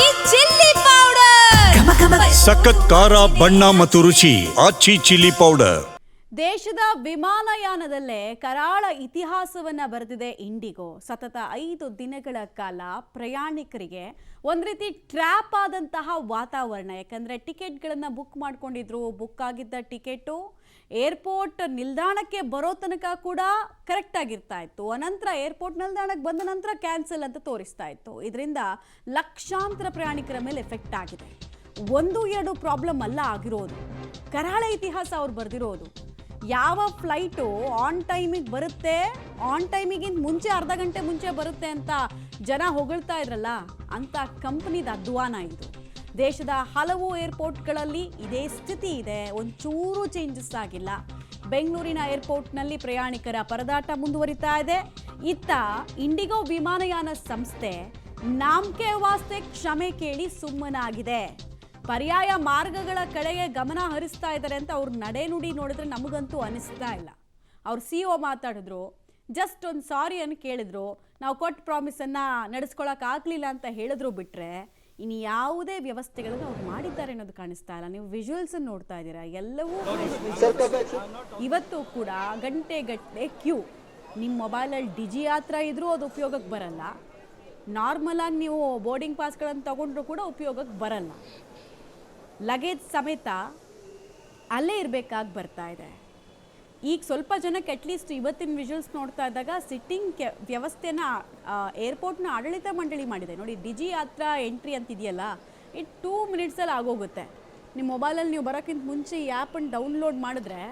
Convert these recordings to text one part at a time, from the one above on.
ಆಚಿ chilli powder ಸಖತ್ ಖಾರ ಬಣ್ಣ ಮತ್ತು ರುಚಿ ಆಚಿ ಚಿಲ್ಲಿ ಪೌಡರ್. ದೇಶದ ವಿಮಾನಯಾನದಲ್ಲೇ ಕರಾಳ ಇತಿಹಾಸವನ್ನ ಬರೆದಿದೆ ಇಂಡಿಗೋ. ಸತತ 5 ದಿನಗಳ ಕಾಲ ಪ್ರಯಾಣಿಕರಿಗೆ ಒಂದು ರೀತಿ ಟ್ರ್ಯಾಪ್ ಆದಂತಹ ವಾತಾವರಣ. ಯಾಕಂದ್ರೆ ಟಿಕೆಟ್ಗಳನ್ನು ಬುಕ್ ಮಾಡ್ಕೊಂಡಿದ್ರು, ಬುಕ್ ಆಗಿದ್ದ ಟಿಕೆಟು ಏರ್ಪೋರ್ಟ್ ನಿಲ್ದಾಣಕ್ಕೆ ಬರೋ ತನಕ ಕೂಡ ಕರೆಕ್ಟ್ ಆಗಿರ್ತಾ ಇತ್ತು. ಅನಂತರ ಏರ್ಪೋರ್ಟ್ ನಿಲ್ದಾಣಕ್ಕೆ ಬಂದ ನಂತರ ಕ್ಯಾನ್ಸಲ್ ಅಂತ ತೋರಿಸ್ತಾ ಇತ್ತು. ಇದರಿಂದ ಲಕ್ಷಾಂತರ ಪ್ರಯಾಣಿಕರ ಮೇಲೆ ಎಫೆಕ್ಟ್ ಆಗಿದೆ. 1-2 ಪ್ರಾಬ್ಲಮ್ ಅಲ್ಲ ಆಗಿರೋದು, ಕರಾಳ ಇತಿಹಾಸ ಅವ್ರು ಬರೆದಿರೋದು. ಯಾವ ಫ್ಲೈಟು ಆನ್ ಟೈಮಿಗೆ ಬರುತ್ತೆ, ಆನ್ ಟೈಮಿಗಿಂತ ಮುಂಚೆ ಅರ್ಧ ಗಂಟೆ ಮುಂಚೆ ಬರುತ್ತೆ ಅಂತ ಜನ ಹೊಗಳ್ತಾ ಇದ್ರಲ್ಲ, ಅಂತ ಕಂಪನಿದ ಅಧ್ವಾನ ಇದು. ದೇಶದ ಹಲವು ಏರ್ಪೋರ್ಟ್ಗಳಲ್ಲಿ ಇದೇ ಸ್ಥಿತಿ ಇದೆ, ಒಂಚೂರು ಚೇಂಜಸ್ ಆಗಿಲ್ಲ. ಬೆಂಗಳೂರಿನ ಏರ್ಪೋರ್ಟ್ನಲ್ಲಿ ಪ್ರಯಾಣಿಕರ ಪರದಾಟ ಮುಂದುವರಿತಾ ಇದೆ. ಇತ್ತ ಇಂಡಿಗೋ ವಿಮಾನಯಾನ ಸಂಸ್ಥೆ ನಾಮಕೆ ವಾಸ್ತೆ ಕ್ಷಮೆ ಕೇಳಿ ಸುಮ್ಮನಾಗಿದೆ. ಪರ್ಯಾಯ ಮಾರ್ಗಗಳ ಕಡೆಗೆ ಗಮನ ಹರಿಸ್ತಾ ಇದ್ದಾರೆ ಅಂತ ಅವ್ರ ನಡೆನುಡಿ ನೋಡಿದ್ರೆ ನಮಗಂತೂ ಅನಿಸ್ತಾ ಇಲ್ಲ. ಅವ್ರ CEO ಮಾತಾಡಿದ್ರು, ಜಸ್ಟ್ ಒಂದು ಸಾರಿ ಅನ್ನು ಕೇಳಿದ್ರು, ನಾವು ಕೊಟ್ಟ ಪ್ರಾಮಿಸನ್ನು ನಡೆಸ್ಕೊಳಕ್ಕೆ ಆಗಲಿಲ್ಲ ಅಂತ ಹೇಳಿದ್ರು ಬಿಟ್ಟರೆ ಇನ್ನು ಯಾವುದೇ ವ್ಯವಸ್ಥೆಗಳನ್ನು ಅವ್ರು ಮಾಡಿದ್ದಾರೆ ಅನ್ನೋದು ಕಾಣಿಸ್ತಾ ಇಲ್ಲ. ನೀವು ವಿಜುವಲ್ಸನ್ನು ನೋಡ್ತಾ ಇದ್ದೀರಾ, ಎಲ್ಲವೂ ಇವತ್ತು ಕೂಡ ಗಂಟೆಗಟ್ಟಲೆ ಕ್ಯೂ. ನಿಮ್ಮ ಮೊಬೈಲಲ್ಲಿ ಡಿಜಿ ಯಾತ್ರ ಇದ್ರೂ ಅದು ಉಪಯೋಗಕ್ಕೆ ಬರಲ್ಲ. ನಾರ್ಮಲಾಗಿ ನೀವು ಬೋರ್ಡಿಂಗ್ ಪಾಸ್ಗಳನ್ನು ತಗೊಂಡ್ರೂ ಕೂಡ ಉಪಯೋಗಕ್ಕೆ ಬರಲ್ಲ. ಲಗೇಜ್ ಸಮೇತ ಅಲ್ಲೇ ಇರಬೇಕಾಗಿ ಬರ್ತಾ ಇದೆ. ಈಗ ಸ್ವಲ್ಪ ಜನಕ್ಕೆ ಅಟ್ಲೀಸ್ಟ್ ಇವತ್ತಿನ ವಿಜುವಲ್ಸ್ ನೋಡ್ತಾ ಇದ್ದಾಗ ಸಿಟ್ಟಿಂಗ್ ವ್ಯವಸ್ಥೆನ ಏರ್ಪೋರ್ಟ್ನ ಆಡಳಿತ ಮಂಡಳಿ ಮಾಡಿದೆ ನೋಡಿ. ಡಿಜಿ ಯಾತ್ರ ಎಂಟ್ರಿ ಅಂತಿದೆಯಲ್ಲ, ಇದು 2 ಮಿನಿಟ್ಸಲ್ಲಿ ಆಗೋಗುತ್ತೆ. ನಿಮ್ಮ ಮೊಬೈಲಲ್ಲಿ ನೀವು ಬರೋಕ್ಕಿಂತ ಮುಂಚೆ ಈ ಆ್ಯಪನ್ನು ಡೌನ್ಲೋಡ್ ಮಾಡಿದ್ರೆ,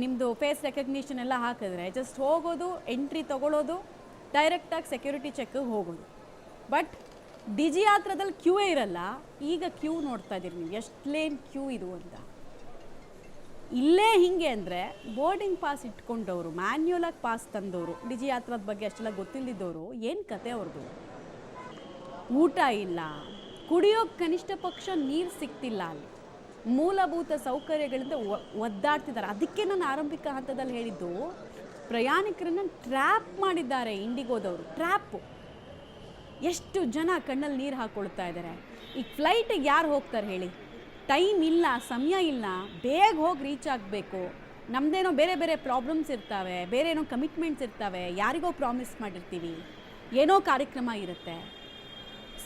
ನಿಮ್ಮದು ಫೇಸ್ ರೆಕಗ್ನಿಷನ್ ಎಲ್ಲ ಹಾಕಿದ್ರೆ ಜಸ್ಟ್ ಹೋಗೋದು, ಎಂಟ್ರಿ ತೊಗೊಳ್ಳೋದು, ಡೈರೆಕ್ಟಾಗಿ ಸೆಕ್ಯೂರಿಟಿ ಚೆಕ್ಗೆ ಹೋಗೋದು. ಬಟ್ ಡಿಜಿ ಯಾತ್ರದಲ್ಲಿ ಕ್ಯೂ ಇರಲ್ಲ. ಈಗ ಕ್ಯೂ ನೋಡ್ತಾ ಇದ್ದೀರಿ ನೀವು, ಎಷ್ಟು ಲೇನ್ ಕ್ಯೂ ಇದು ಅಂತ. ಇಲ್ಲೇ ಹಿಂಗೆ ಅಂದರೆ ಬೋರ್ಡಿಂಗ್ ಪಾಸ್ ಇಟ್ಕೊಂಡವರು, ಮ್ಯಾನ್ಯುಯಲಾಗಿ ಪಾಸ್ ತಂದವರು, ಡಿಜಿ ಯಾತ್ರದ ಬಗ್ಗೆ ಅಷ್ಟೆಲ್ಲ ಗೊತ್ತಿಲ್ಲದಿದ್ದವರು ಏನು ಕತೆ ಅವ್ರದ್ದು. ಊಟ ಇಲ್ಲ, ಕುಡಿಯೋಕ್ಕೆ ಕನಿಷ್ಠ ಪಕ್ಷ ನೀರು ಸಿಗ್ತಿಲ್ಲ, ಅಲ್ಲಿ ಮೂಲಭೂತ ಸೌಕರ್ಯಗಳಿಂದ ಒದ್ದಾಡ್ತಿದ್ದಾರೆ. ಅದಕ್ಕೆ ನಾನು ಆರಂಭಿಕ ಹಂತದಲ್ಲಿ ಹೇಳಿದ್ದು, ಪ್ರಯಾಣಿಕರನ್ನು ಟ್ರ್ಯಾಪ್ ಮಾಡಿದ್ದಾರೆ ಇಂಡಿಗೋದವರು. ಟ್ರ್ಯಾಪು. ಎಷ್ಟು ಜನ ಕಣ್ಣಲ್ಲಿ ನೀರು ಹಾಕ್ಕೊಳ್ತಾ ಇದ್ದಾರೆ. ಈಗ ಫ್ಲೈಟಿಗೆ ಯಾರು ಹೋಗ್ತಾರೆ ಹೇಳಿ? ಟೈಮ್ ಇಲ್ಲ, ಸಮಯ ಇಲ್ಲ, ಬೇಗ ಹೋಗಿ ರೀಚ್ ಆಗಬೇಕು. ನಮ್ಮದೇನೋ ಬೇರೆ ಬೇರೆ ಪ್ರಾಬ್ಲಮ್ಸ್ ಇರ್ತವೆ, ಬೇರೆ ಏನೋ ಕಮಿಟ್ಮೆಂಟ್ಸ್ ಇರ್ತವೆ, ಯಾರಿಗೋ ಪ್ರಾಮಿಸ್ ಮಾಡಿರ್ತೀವಿ, ಏನೋ ಕಾರ್ಯಕ್ರಮ ಇರುತ್ತೆ.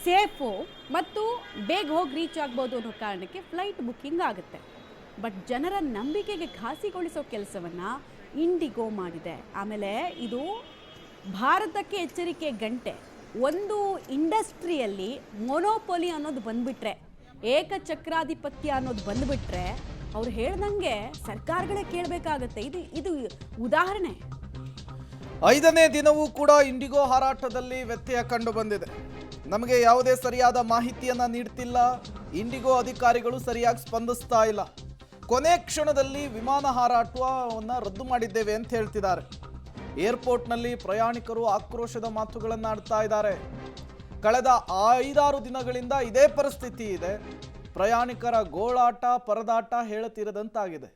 ಸೇಫು ಮತ್ತು ಬೇಗ ಹೋಗಿ ರೀಚ್ ಆಗ್ಬೋದು ಅನ್ನೋ ಕಾರಣಕ್ಕೆ ಫ್ಲೈಟ್ ಬುಕ್ಕಿಂಗ್ ಆಗುತ್ತೆ. ಬಟ್ ಜನರ ನಂಬಿಕೆಗೆ ಘಾಸಿಗೊಳಿಸೋ ಕೆಲಸವನ್ನು ಇಂಡಿಗೋ ಮಾಡಿದೆ. ಆಮೇಲೆ ಇದು ಭಾರತಕ್ಕೆ ಎಚ್ಚರಿಕೆ ಗಂಟೆ. ಒಂದು ಇಂಡಸ್ಟ್ರಿಯಲ್ಲಿ ಮೊನೋಪೊಲಿ ಅನ್ನೋದು ಬಂದುಬಿಟ್ರೆ, ಏಕಚಕ್ರಾಧಿಪತ್ಯ ಅನ್ನೋದು ಬಂದುಬಿಟ್ರೆ, ಅವ್ರು ಹೇಳ್ದಂಗೆ ಸರ್ಕಾರಗಳೇ ಕೇಳಬೇಕಾಗತ್ತೆ. ಇದು ಉದಾಹರಣೆ. 5ನೇ ದಿನವೂ ಕೂಡ ಇಂಡಿಗೋ ಹಾರಾಟದಲ್ಲಿ ವ್ಯತ್ಯಯ ಕಂಡು ಬಂದಿದೆ. ನಮಗೆ ಯಾವುದೇ ಸರಿಯಾದ ಮಾಹಿತಿಯನ್ನು ನೀಡ್ತಿಲ್ಲ. ಇಂಡಿಗೋ ಅಧಿಕಾರಿಗಳು ಸರಿಯಾಗಿ ಸ್ಪಂದಿಸ್ತಾ ಇಲ್ಲ. ಕೊನೆ ಕ್ಷಣದಲ್ಲಿ ವಿಮಾನ ಹಾರಾಟವನ್ನು ರದ್ದು ಮಾಡಿದ್ದೇವೆ ಅಂತ ಹೇಳ್ತಿದ್ದಾರೆ. ಏರ್ಪೋರ್ಟ್ನಲ್ಲಿ ಪ್ರಯಾಣಿಕರು ಆಕ್ರೋಶದ ಮಾತುಗಳನ್ನು ಆಡ್ತಾ ಇದ್ದಾರೆ. ಕಳೆದ 5-6 ದಿನಗಳಿಂದ ಇದೇ ಪರಿಸ್ಥಿತಿ ಇದೆ. ಪ್ರಯಾಣಿಕರ ಗೋಳಾಟ, ಪರದಾಟ ಹೇಳತೀರದಂತಾಗಿದೆ.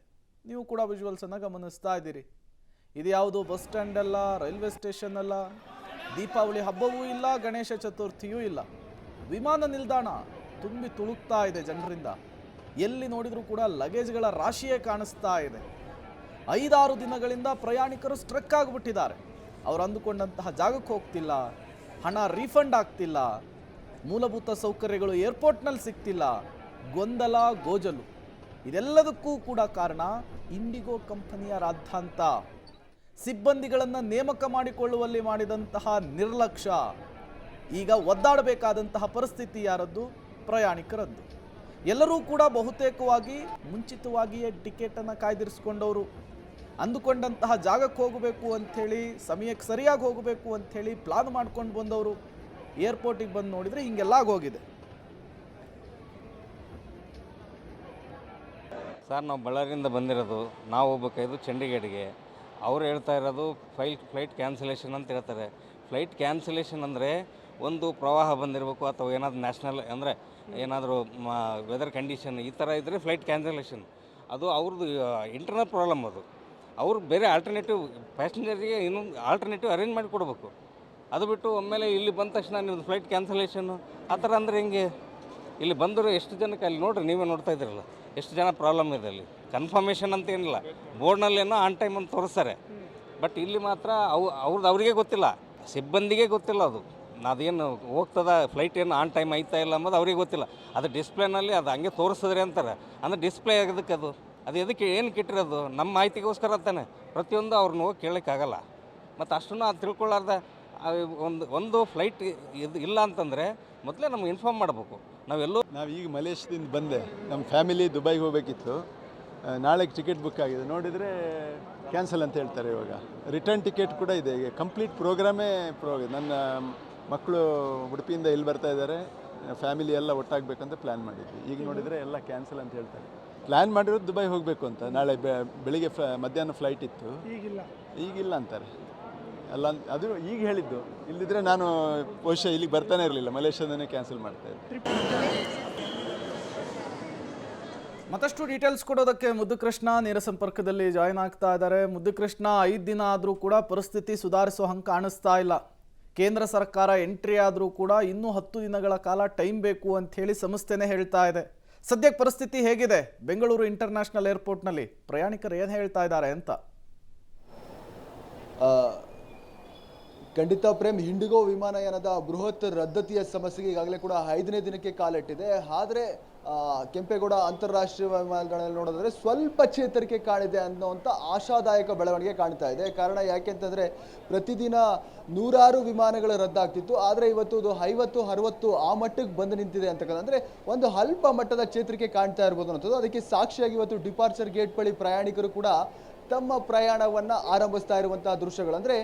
ನೀವು ಕೂಡ ವಿಜುವಲ್ಸನ್ನು ಗಮನಿಸ್ತಾ ಇದ್ದೀರಿ. ಇದು ಯಾವುದು ಬಸ್ ಸ್ಟ್ಯಾಂಡ್ ಅಲ್ಲ, ರೈಲ್ವೆ ಸ್ಟೇಷನ್ ಅಲ್ಲ, ದೀಪಾವಳಿ ಹಬ್ಬವೂ ಇಲ್ಲ, ಗಣೇಶ ಚತುರ್ಥಿಯೂ ಇಲ್ಲ. ವಿಮಾನ ನಿಲ್ದಾಣ ತುಂಬಿ ತುಳುಕ್ತಾ ಇದೆ ಜನರಿಂದ. ಎಲ್ಲಿ ನೋಡಿದರೂ ಕೂಡ ಲಗೇಜ್ಗಳ ರಾಶಿಯೇ ಕಾಣಿಸ್ತಾ ಇದೆ. 5-6 ದಿನಗಳಿಂದ ಪ್ರಯಾಣಿಕರು ಸ್ಟ್ರಕ್ ಆಗಿಬಿಟ್ಟಿದ್ದಾರೆ. ಅವರು ಅಂದುಕೊಂಡಂತಹ ಜಾಗಕ್ಕೆ ಹೋಗ್ತಿಲ್ಲ, ಹಣ ರೀಫಂಡ್ ಆಗ್ತಿಲ್ಲ, ಮೂಲಭೂತ ಸೌಕರ್ಯಗಳು ಏರ್ಪೋರ್ಟ್ನಲ್ಲಿ ಸಿಗ್ತಿಲ್ಲ, ಗೊಂದಲ, ಗೋಜಲು. ಇದೆಲ್ಲದಕ್ಕೂ ಕೂಡ ಕಾರಣ ಇಂಡಿಗೋ ಕಂಪನಿಯ ರಾದ್ಧಾಂತ, ಸಿಬ್ಬಂದಿಗಳನ್ನು ನೇಮಕ ಮಾಡಿಕೊಳ್ಳುವಲ್ಲಿ ಮಾಡಿದಂತಹ ನಿರ್ಲಕ್ಷ್ಯ. ಈಗ ಒದ್ದಾಡಬೇಕಾದಂತಹ ಪರಿಸ್ಥಿತಿ ಯಾರದ್ದು? ಪ್ರಯಾಣಿಕರದ್ದು. ಎಲ್ಲರೂ ಕೂಡ ಬಹುತೇಕವಾಗಿ ಮುಂಚಿತವಾಗಿಯೇ ಟಿಕೆಟನ್ನು ಕಾಯ್ದಿರಿಸ್ಕೊಂಡವರು, ಅಂದುಕೊಂಡಂತಹ ಜಾಗಕ್ಕೆ ಹೋಗಬೇಕು ಅಂಥೇಳಿ, ಸಮಯಕ್ಕೆ ಸರಿಯಾಗಿ ಹೋಗಬೇಕು ಅಂಥೇಳಿ ಪ್ಲಾನ್ ಮಾಡ್ಕೊಂಡು ಬಂದವರು ಏರ್ಪೋರ್ಟಿಗೆ ಬಂದು ನೋಡಿದರೆ ಹಿಂಗೆಲ್ಲ ಆಗೋಗಿದೆ. ಸರ್, ನಾವು ಬಳ್ಳಾರಿಯಿಂದ ಬಂದಿರೋದು, ನಾವು ಹೋಗ್ಬೇಕಾಯ್ತು ಚಂಡೀಗಢಗೆ. ಅವ್ರು ಹೇಳ್ತಾ ಇರೋದು ಫ್ಲೈಟ್ ಕ್ಯಾನ್ಸಲೇಷನ್ ಅಂತ ಹೇಳ್ತಾರೆ. ಫ್ಲೈಟ್ ಕ್ಯಾನ್ಸಲೇಷನ್ ಅಂದರೆ ಒಂದು ಪ್ರವಾಹ ಬಂದಿರಬೇಕು, ಅಥವಾ ಏನಾದರೂ ನ್ಯಾಷನಲ್ ಅಂದರೆ ಏನಾದರೂ ವೆದರ್ ಕಂಡೀಷನ್ ಈ ಥರ ಇದ್ದರೆ ಫ್ಲೈಟ್ ಕ್ಯಾನ್ಸಲೇಷನ್. ಅದು ಅವ್ರದ್ದು ಇಂಟರ್ನಲ್ ಪ್ರಾಬ್ಲಮ್. ಅದು ಅವ್ರು ಬೇರೆ ಆಲ್ಟರ್ನೇಟಿವ್ ಪ್ಯಾಸೆಂಜರಿಗೆ ಇನ್ನೊಂದು ಆಲ್ಟರ್ನೇಟಿವ್ ಅರೇಂಜ್ ಮಾಡಿ ಕೊಡಬೇಕು. ಅದು ಬಿಟ್ಟು ಒಮ್ಮೆಲೆ ಇಲ್ಲಿ ಬಂದ ತಕ್ಷಣ ನಿಮ್ಮದು ಫ್ಲೈಟ್ ಕ್ಯಾನ್ಸಲೇಷನ್ನು ಆ ಥರ ಅಂದರೆ ಹೆಂಗೆ? ಇಲ್ಲಿ ಬಂದರು ಎಷ್ಟು ಜನಕ್ಕೆ ಅಲ್ಲಿ ನೋಡಿರಿ, ನೀವೇ ನೋಡ್ತಾ ಇದ್ದೀರಲ್ಲ ಎಷ್ಟು ಜನ ಪ್ರಾಬ್ಲಮ್ ಇದೆ ಅಲ್ಲಿ. ಕನ್ಫರ್ಮೇಷನ್ ಅಂತ ಏನಿಲ್ಲ, ಬೋರ್ಡ್ನಲ್ಲೇನೋ ಆನ್ ಟೈಮ್ ಅಂತ ತೋರಿಸ್ತಾರೆ, ಬಟ್ ಇಲ್ಲಿ ಮಾತ್ರ ಅವ್ರಿಗೆ ಗೊತ್ತಿಲ್ಲ, ಸಿಬ್ಬಂದಿಗೆ ಗೊತ್ತಿಲ್ಲ ಅದು ಅದೇನು ಹೋಗ್ತದ ಫ್ಲೈಟ್ ಏನು ಆನ್ ಟೈಮ್ ಐತಾ ಇಲ್ಲ ಅಂಬೋದು ಅವ್ರಿಗೆ ಗೊತ್ತಿಲ್ಲ. ಅದು ಡಿಸ್ಪ್ಲೇನಲ್ಲಿ ಅದು ಹಂಗೆ ತೋರಿಸಿದ್ರಿ ಅಂತಾರೆ, ಅಂದರೆ ಡಿಸ್ಪ್ಲೇ ಆಗೋದಕ್ಕೆ ಅದು ಎದಕ್ಕೆ ಏನು ಇಟ್ಟಿರೋದು? ನಮ್ಮ ಮಾಹಿತಿಗೋಸ್ಕರ ಅಂತಾನೆ ಪ್ರತಿಯೊಂದು ಅವ್ರನ್ನ ಹೋಗಿ ಕೇಳೋಕ್ಕಾಗಲ್ಲ. ಮತ್ತು ಅಷ್ಟನ್ನು ಅದು ತಿಳ್ಕೊಳ್ಳಾರ್ದ ಒಂದು ಫ್ಲೈಟ್ ಇದು ಇಲ್ಲ ಅಂತಂದರೆ ಮೊದಲೇ ನಮ್ಗೆ ಇನ್ಫಾರ್ಮ್ ಮಾಡಬೇಕು. ನಾವು ಈಗ ಮಲೇಷ್ಯಾದಿಂದ ಬಂದೆ, ನಮ್ಮ ಫ್ಯಾಮಿಲಿ ದುಬೈಗೆ ಹೋಗಬೇಕಿತ್ತು, ನಾಳೆಗೆ ಟಿಕೆಟ್ ಬುಕ್ ಆಗಿದೆ, ನೋಡಿದರೆ ಕ್ಯಾನ್ಸಲ್ ಅಂತ ಹೇಳ್ತಾರೆ. ಇವಾಗ ರಿಟರ್ನ್ ಟಿಕೆಟ್ ಕೂಡ ಇದೆ, ಈಗ ಕಂಪ್ಲೀಟ್ ಪ್ರೋಗ್ರಾಮೇ ನನ್ನ ಮಕ್ಕಳು ಉಡುಪಿಯಿಂದ ಇಲ್ಲಿ ಬರ್ತಾ ಇದ್ದಾರೆ, ಫ್ಯಾಮಿಲಿ ಎಲ್ಲ ಒಟ್ಟಾಗಬೇಕಂತ ಪ್ಲ್ಯಾನ್ ಮಾಡಿದ್ವಿ. ಈಗ ನೋಡಿದರೆ ಎಲ್ಲ ಕ್ಯಾನ್ಸಲ್ ಅಂತ ಹೇಳ್ತಾರೆ. ಪ್ಲ್ಯಾನ್ ಮಾಡಿರೋದು ದುಬೈ ಹೋಗಬೇಕು ಅಂತ, ನಾಳೆ ಬೆಳಿಗ್ಗೆ ಮಧ್ಯಾಹ್ನ ಫ್ಲೈಟ್ ಇತ್ತು, ಈಗಿಲ್ಲ ಅಂತಾರೆ ಅಲ್ಲ. ಅದು ಈಗ ಹೇಳಿದ್ದು, ಇಲ್ಲಿದ್ರೆ ನಾನು ಬಹುಶಃ ಇಲ್ಲಿಗೆ ಬರ್ತಾನೆ ಇರಲಿಲ್ಲ, ಮಲೇಷ್ಯಾದನ್ನೇ ಕ್ಯಾನ್ಸಲ್ ಮಾಡ್ತಾ ಇದ್ದೆ. ಮತ್ತಷ್ಟು ಡೀಟೇಲ್ಸ್ ಕೊಡೋದಕ್ಕೆ ಮುದ್ದುಕೃಷ್ಣ ನೇರ ಸಂಪರ್ಕದಲ್ಲಿ ಜಾಯಿನ್ ಆಗ್ತಾ ಇದ್ದಾರೆ. ಮುದ್ದುಕೃಷ್ಣ, 5 ದಿನ ಆದರೂ ಕೂಡ ಪರಿಸ್ಥಿತಿ ಸುಧಾರಿಸೋ ಹಂಗೆ ಕಾಣಿಸ್ತಾ ಇಲ್ಲ. ಕೇಂದ್ರ ಸರ್ಕಾರ ಎಂಟ್ರಿ ಆದರೂ ಕೂಡ ಇನ್ನೂ 10 ದಿನಗಳ ಕಾಲ ಟೈಮ್ ಬೇಕು ಅಂತ ಹೇಳಿ ಸಂಸ್ಥೆನೇ ಹೇಳ್ತಾ ಇದೆ. ಸದ್ಯಕ್ಕೆ ಪರಿಸ್ಥಿತಿ ಹೇಗಿದೆ ಬೆಂಗಳೂರು ಇಂಟರ್ನ್ಯಾಷನಲ್ ಏರ್ಪೋರ್ಟ್ನಲ್ಲಿ? ಪ್ರಯಾಣಿಕರು ಏನು ಹೇಳ್ತಾ ಇದ್ದಾರೆ ಅಂತ? ಖಂಡಿತ ಪ್ರೇಮ್, ಇಂಡಿಗೋ ವಿಮಾನಯಾನದ ಬೃಹತ್ ರದ್ದತಿಯ ಸಮಸ್ಯೆಗೆ ಈಗಾಗಲೇ ಕೂಡ 5ನೇ ದಿನಕ್ಕೆ ಕಾಲಿಟ್ಟಿದೆ. ಆದರೆ ಕೆಂಪೇಗೌಡ ಅಂತಾರಾಷ್ಟ್ರೀಯ ವಿಮಾನ ನಿಲ್ದಾಣದಲ್ಲಿ ನೋಡಿದ್ರೆ ಸ್ವಲ್ಪ ಚೇತರಿಕೆ ಕಾಣಿದೆ ಅನ್ನೋಂಥ ಆಶಾದಾಯಕ ಬೆಳವಣಿಗೆ ಕಾಣ್ತಾ ಇದೆ. ಕಾರಣ ಯಾಕೆಂತಂದರೆ ಪ್ರತಿದಿನ 100 ವಿಮಾನಗಳು ರದ್ದಾಗ್ತಿತ್ತು, ಆದರೆ ಇವತ್ತು ಅದು 50-60 ಆ ಮಟ್ಟಕ್ಕೆ ಬಂದು ನಿಂತಿದೆ ಅಂತಕ್ಕಂಥದ್ದು, ಒಂದು ಅಲ್ಪ ಮಟ್ಟದ ಚೇತರಿಕೆ ಕಾಣ್ತಾ ಇರ್ಬೋದು ಅನ್ನೋದು. ಅದಕ್ಕೆ ಸಾಕ್ಷಿಯಾಗಿ ಇವತ್ತು ಡಿಪಾರ್ಚರ್ ಗೇಟ್ ಬಳಿ ಪ್ರಯಾಣಿಕರು ಕೂಡ ತಮ್ಮ ಪ್ರಯಾಣವನ್ನು ಆರಂಭಿಸ್ತಾ ಇರುವಂತಹ ದೃಶ್ಯಗಳು. ಅಂದರೆ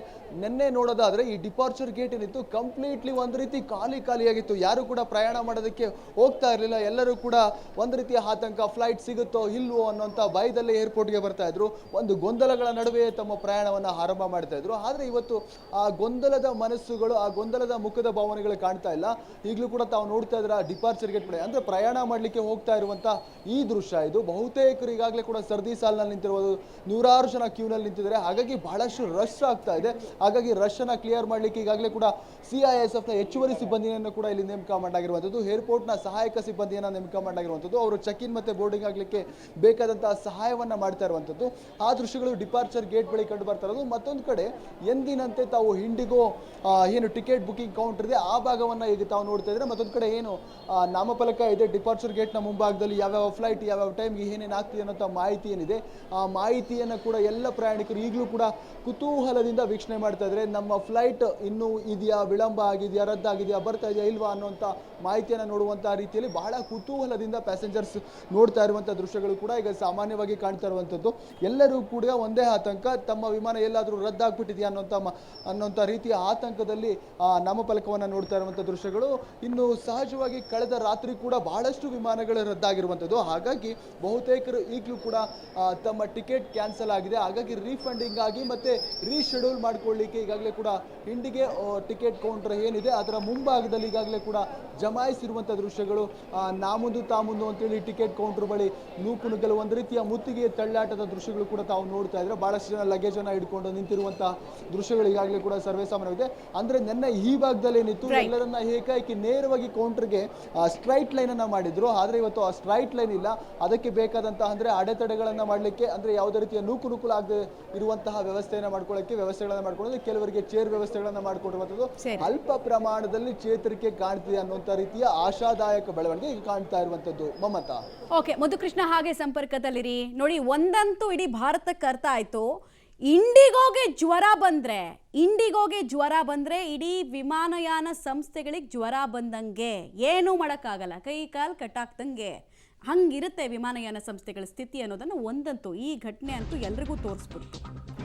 ನಿನ್ನೆ ನೋಡೋದಾದರೆ ಈ ಡಿಪಾರ್ಚರ್ ಗೇಟ್ ಏನಿತ್ತು ಕಂಪ್ಲೀಟ್ಲಿ ಒಂದು ರೀತಿ ಖಾಲಿಯಾಗಿತ್ತು, ಯಾರು ಕೂಡ ಪ್ರಯಾಣ ಮಾಡೋದಕ್ಕೆ ಹೋಗ್ತಾ ಇರಲಿಲ್ಲ. ಎಲ್ಲರೂ ಕೂಡ ಒಂದು ರೀತಿಯ ಆತಂಕ, ಫ್ಲೈಟ್ ಸಿಗುತ್ತೋ ಇಲ್ವೋ ಅನ್ನೋಂಥ ಭಯದಲ್ಲೇ ಏರ್ಪೋರ್ಟ್ಗೆ ಬರ್ತಾ ಇದ್ರು, ಒಂದು ಗೊಂದಲಗಳ ನಡುವೆ ತಮ್ಮ ಪ್ರಯಾಣವನ್ನು ಆರಂಭ ಮಾಡ್ತಾ ಇದ್ರು. ಆದರೆ ಇವತ್ತು ಆ ಗೊಂದಲದ ಮನಸ್ಸುಗಳು, ಆ ಗೊಂದಲದ ಮುಖದ ಭಾವನೆಗಳು ಕಾಣ್ತಾ ಇಲ್ಲ. ಈಗಲೂ ಕೂಡ ತಾವು ನೋಡ್ತಾ ಇದ್ರೆ ಡಿಪಾರ್ಚರ್ ಗೇಟ್ ಬಳಿ ಅಂದರೆ ಪ್ರಯಾಣ ಮಾಡಲಿಕ್ಕೆ ಹೋಗ್ತಾ ಇರುವಂಥ ಈ ದೃಶ್ಯ ಇದು. ಬಹುತೇಕರು ಈಗಾಗಲೇ ಕೂಡ ಸರ್ದಿ ಸಾಲಿನಲ್ಲಿ ನಿಂತಿರುವುದು, 100 ಜನ ಕ್ಯೂನಲ್ಲಿ ನಿಂತಿದ್ದಾರೆ. ಹಾಗಾಗಿ ಬಹಳಷ್ಟು ರಶ್ ಆಗ್ತಾ ಇದೆ. ಹಾಗಾಗಿ ರಶ್ ಅನ್ನ ಕ್ಲಿಯರ್ ಮಾಡಲಿಕ್ಕೆ ಈಗಾಗಲೇ ಕೂಡ CISF ನ ಹೆಚ್ಚುವರಿ ಸಿಬ್ಬಂದಿಯನ್ನು ಕೂಡ ಇಲ್ಲಿ ನೇಮಕ ಮಾಡಲಾಗಿರುವಂಥದ್ದು, ಏರ್ಪೋರ್ಟ್ನ ಸಹಾಯಕ ಸಿಬ್ಬಂದಿಯನ್ನು ನೇಮಕ ಮಾಡಲಾಗಿರುವಂಥದ್ದು. ಅವರು ಚೆಕ್ ಇನ್ ಮತ್ತೆ ಬೋರ್ಡಿಂಗ್ ಆಗಲಿಕ್ಕೆ ಬೇಕಾದಂತಹ ಸಹಾಯವನ್ನ ಮಾಡ್ತಾ ಇರುವಂಥದ್ದು. ಆ ದೃಶ್ಯಗಳು ಡಿಪಾರ್ಚರ್ ಗೇಟ್ ಬಳಿ ಕಂಡು ಬರ್ತಾ ಇರೋದು. ಮತ್ತೊಂದು ಕಡೆ ಎಂದಿನಂತೆ ತಾವು ಇಂಡಿಗೋ ಏನು ಟಿಕೆಟ್ ಬುಕಿಂಗ್ ಕೌಂಟರ್ ಇದೆ ಆ ಭಾಗವನ್ನು ಈಗ ತಾವು ನೋಡ್ತಾ ಇದ್ರೆ, ಮತ್ತೊಂದು ಕಡೆ ಏನು ನಾಮಫಲಕ ಇದೆ ಡಿಪಾರ್ಚರ್ ಗೇಟ್ನ ಮುಂಭಾಗದಲ್ಲಿ, ಯಾವ್ಯಾವ ಫ್ಲೈಟ್ ಯಾವ್ಯಾವ ಟೈಮ್ಗೆ ಏನೇನು ಆಗ್ತಿದೆ ಅನ್ನೋ ಮಾಹಿತಿ ಏನಿದೆ ಆ ಮಾಹಿತಿಯನ್ನು ಕೂಡ ಎಲ್ಲ ಪ್ರಯಾಣಿಕರು ಈಗಲೂ ಕೂಡ ಕುತೂಹಲದಿಂದ ವೀಕ್ಷಣೆ ಮಾಡ್ತಾ ಇದ್ದಾರೆ. ನಮ್ಮ ಫ್ಲೈಟ್ ಇನ್ನೂ ಇದೆಯಾ, ವಿಳಂಬ ಆಗಿದೆಯಾ, ರದ್ದಾಗಿದೆಯಾ, ಬರ್ತಾ ಇದೆಯಾ ಇಲ್ವಾ ಅನ್ನುವಂಥ ಮಾಹಿತಿಯನ್ನು ನೋಡುವಂಥ ರೀತಿಯಲ್ಲಿ ಬಹಳ ಕುತೂಹಲದಿಂದ ಪ್ಯಾಸೆಂಜರ್ಸ್ ನೋಡ್ತಾ ಇರುವಂಥ ದೃಶ್ಯಗಳು ಕೂಡ ಈಗ ಸಾಮಾನ್ಯವಾಗಿ ಕಾಣ್ತಾ ಇರುವಂಥದ್ದು. ಎಲ್ಲರೂ ಕೂಡ ಒಂದೇ ಆತಂಕ, ತಮ್ಮ ವಿಮಾನ ಎಲ್ಲಾದರೂ ರದ್ದಾಗ್ಬಿಟ್ಟಿದೆಯಾ ಅನ್ನೋಂಥ ರೀತಿಯ ಆತಂಕದಲ್ಲಿ ನಾಮಫಲಕವನ್ನು ನೋಡ್ತಾ ಇರುವಂಥ ದೃಶ್ಯಗಳು. ಇನ್ನು ಸಹಜವಾಗಿ ಕಳೆದ ರಾತ್ರಿ ಕೂಡ ಬಹಳಷ್ಟು ವಿಮಾನಗಳು ರದ್ದಾಗಿರುವಂಥದ್ದು. ಹಾಗಾಗಿ ಬಹುತೇಕರು ಈಗಲೂ ಕೂಡ ತಮ್ಮ ಟಿಕೆಟ್ ಕ್ಯಾನ್ಸಲ್ ಆಗಿದೆ. ಹಾಗಾಗಿ ರೀಫಂಡಿಂಗ್ ಆಗಿ ಮತ್ತೆ ರೀಶೆಡ್ಯೂಲ್ ಮಾಡ್ಕೊಳ್ಳಿಕ್ಕೆ ಈಗಾಗಲೇ ಕೂಡ ಇಂಡಿಗೆ ಟಿಕೆಟ್ ಕೌಂಟರ್ ಏನಿದೆ ಅದರ ಮುಂಭಾಗದಲ್ಲಿ ಈಗಾಗಲೇ ಕೂಡ ಜಮಾಯಿಸಿರುವಂಥ ದೃಶ್ಯಗಳು. ನಾಮುಂದು ತಾಮುಂದು ಅಂತೇಳಿ ಟಿಕೆಟ್ ಕೌಂಟರ್ ಬಳಿ ನೂಕುನುಗ್ಗಲು ಒಂದು ರೀತಿಯ ಮುತ್ತಿಗೆ ತಳ್ಳಾಟದ ದೃಶ್ಯಗಳು ಕೂಡ ತಾವು ನೋಡ್ತಾ ಇದ್ರೆ, ಬಹಳಷ್ಟು ಜನ ಲಗೇಜನ್ನು ಹಿಡ್ಕೊಂಡು ನಿಂತಿರುವಂತಹ ದೃಶ್ಯಗಳು ಈಗಾಗಲೇ ಕೂಡ ಸರ್ವೇ ಸಾಮಾನ್ಯವಿದೆ. ಅಂದ್ರೆ ನಿನ್ನೆ ಈ ಭಾಗದಲ್ಲಿ ಏನಿತ್ತು ಎಲ್ಲರನ್ನ ಏಕಾಏಕಿ ನೇರವಾಗಿ ಕೌಂಟರ್ಗೆ ಸ್ಟ್ರೈಟ್ ಲೈನ್ ಅನ್ನ ಮಾಡಿದ್ರು. ಆದ್ರೆ ಇವತ್ತು ಆ ಸ್ಟ್ರೈಟ್ ಲೈನ್ ಇಲ್ಲ. ಅದಕ್ಕೆ ಬೇಕಾದಂತಹ ಅಂದ್ರೆ ಅಡೆತಡೆಗಳನ್ನ ಮಾಡಲಿಕ್ಕೆ, ಅಂದ್ರೆ ಯಾವುದೇ ರೀತಿಯ ನೂಕುನುಗ್ಗಲು ಆಗದೆ ಇರುವಂತಹ ವ್ಯವಸ್ಥೆಯನ್ನು ವ್ಯವಸ್ಥೆಗಳನ್ನ ಮಾಡ್ಕೊಳ್ಳೋದು, ಕೆಲವರಿಗೆ ಚೇರ್ ವ್ಯವಸ್ಥೆಗಳನ್ನ ಮಾಡಿಕೊಂಡಿರುವಂಥದ್ದು. ಅಲ್ಪ ಪ್ರಮಾಣದಲ್ಲಿ ಚೇತರಿಕೆ ಕಾಣ್ತಿದೆ ಅನ್ನುವಂಥ ರೀತಿಯ ಆಶಾದಾಯಕ ಬೆಳವಣಿಗೆ ಈಗ ಕಾಣ್ತಾ ಇರುವಂಥದ್ದು. ಮಮತಾ. ಓಕೆ ಮುದ್ದುಕೃಷ್ಣ, ಹಾಗೆ ಸಂಪರ್ಕದಲ್ಲಿರಿ. ನೋಡಿ, ಒಂದಂತೂ ಇಡೀ ಭಾರತಕ್ಕೆ ಅರ್ಥ ಆಯ್ತು, ಇಂಡಿಗೋಗೆ ಜ್ವರ ಬಂದ್ರೆ ಇಡೀ ವಿಮಾನಯಾನ ಸಂಸ್ಥೆಗಳಿಗೆ ಜ್ವರ ಬಂದಂಗೆ, ಏನೂ ಮಾಡೋಕ್ಕಾಗಲ್ಲ, ಕೈ ಕಾಲು ಕಟ್ಟಾಕ್ದಂಗೆ ಹಂಗಿರುತ್ತೆ ವಿಮಾನಯಾನ ಸಂಸ್ಥೆಗಳ ಸ್ಥಿತಿ ಅನ್ನೋದನ್ನು ಒಂದಂತೂ ಈ ಘಟನೆ ಅಂತೂ ಎಲ್ರಿಗೂ ತೋರಿಸ್ಬಿಡ್ತು.